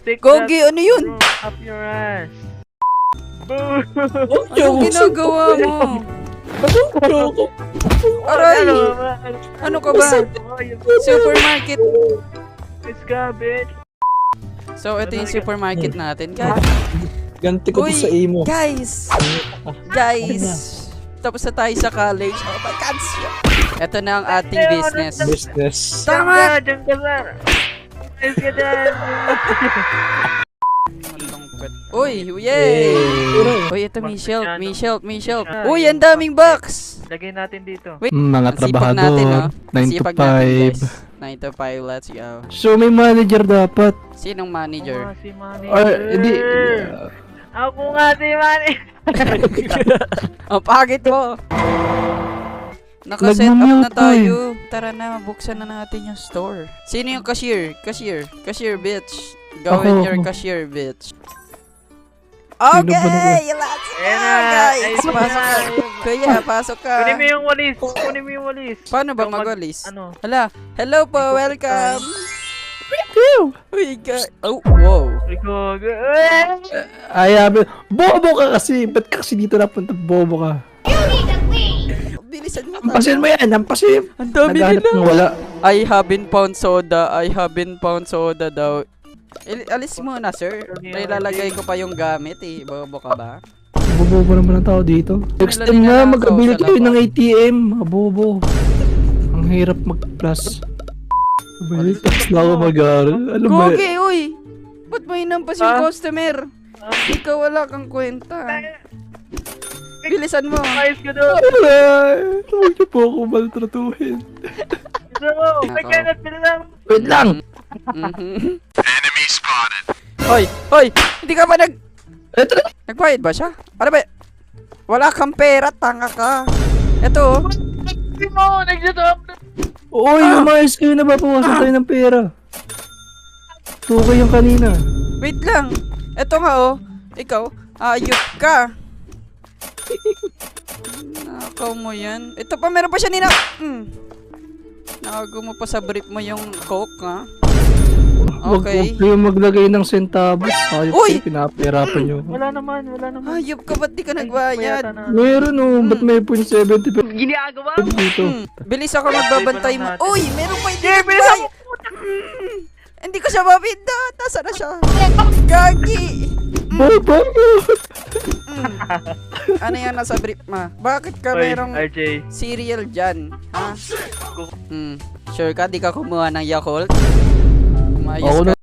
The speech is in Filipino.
Take Gogi, that ano yun? up your ass. Boom! Anong ginagawa mo? Aray! Ano ka ba? Supermarket. Let's go, bitch. So, ito yung supermarket natin, guys. Ganti ko to sa imo. Guys! Tapos na tayo sa college. Oh my God! Ito na ang ating business. Business. Tama! Diyan ka ba? Let's get that. Uy! Yay! Uy, ito may shelf. Uy, ang daming box! Lagay natin dito. Wait, Mga ang sipag natin, no? trabahador. 9 to Sipag natin, 5. guys. 9 to 5, let's go. So may manager dapat. Sinong manager? Si manager. Or hindi. Ako nga si manager. Ang pagit mo! Naka-set up na Nagmumute tayo. Tara na, buksan na natin yung store. Sino yung cashier? Cashier, bitch. Go in your cashier, bitch. Okay, let's go, guys. Pasok ka. Kuya, pasok ka. Kunin mo yung walis. Paano ba magwalis? Ano? Hala, hello po, welcome. Uy, oh, wow. Ikaw. Ay, bobo ka kasi. Ba't ka kasi dito napunta? Bobo ka. Bilisan mo. Ampasin mo yan, ampasin. Ang dami Naghanap nila. ng wala. I haven't found soda daw. Alis mo na, sir. Ilalagay ko pa yung gamit eh. Bobo ka ba? Bobo naman ang tao dito. Next time na, mag-abili kayo ng ATM. Mga bobo. Ang hirap mag-plus. Tax na ako mag-aaral. Alam mo, Gogi, uy! Ba't mo hinampas yung customer? Ikaw wala kang kwenta. Bilisan mo. Ayos ka doon. huwag niyo po ako maltratuhin. Wait lang! Mhm. Hoy! Hindi ka ba Ito na! nagbayad ba siya? Ano ba? Wala kang pera, tanga ka. Ito, Uy, umayos kayo na babawasan tayo ng pera. Tukay yung kanina. wait lang. Ito nga oh. Ikaw, ayop ka. Nakaw mo yan. Ito pa, meron pa siya nina. Nakago mo pa sa brief mo yung coke, ha? Okay. Huwag kayo maglagay ng centavos. Ayop Uy! kayo, pinapahirapan nyo. Wala naman. Ayop ka, ba't di ka nagbayad? Meron oh, ba't may 0.70 Ginagawa dito? Bilis ako magbabantay mo. natin. Uy, meron pa hindi nagbayad. Hindi ko siya mabinda. Nasaan na siya? Gagi! Baba! Ano yan nasa brief ma? Bakit ka merong RJ. cereal dyan? Ha? Sure ka? Di ka kumuha ng Yakult? Umayos Ako ka.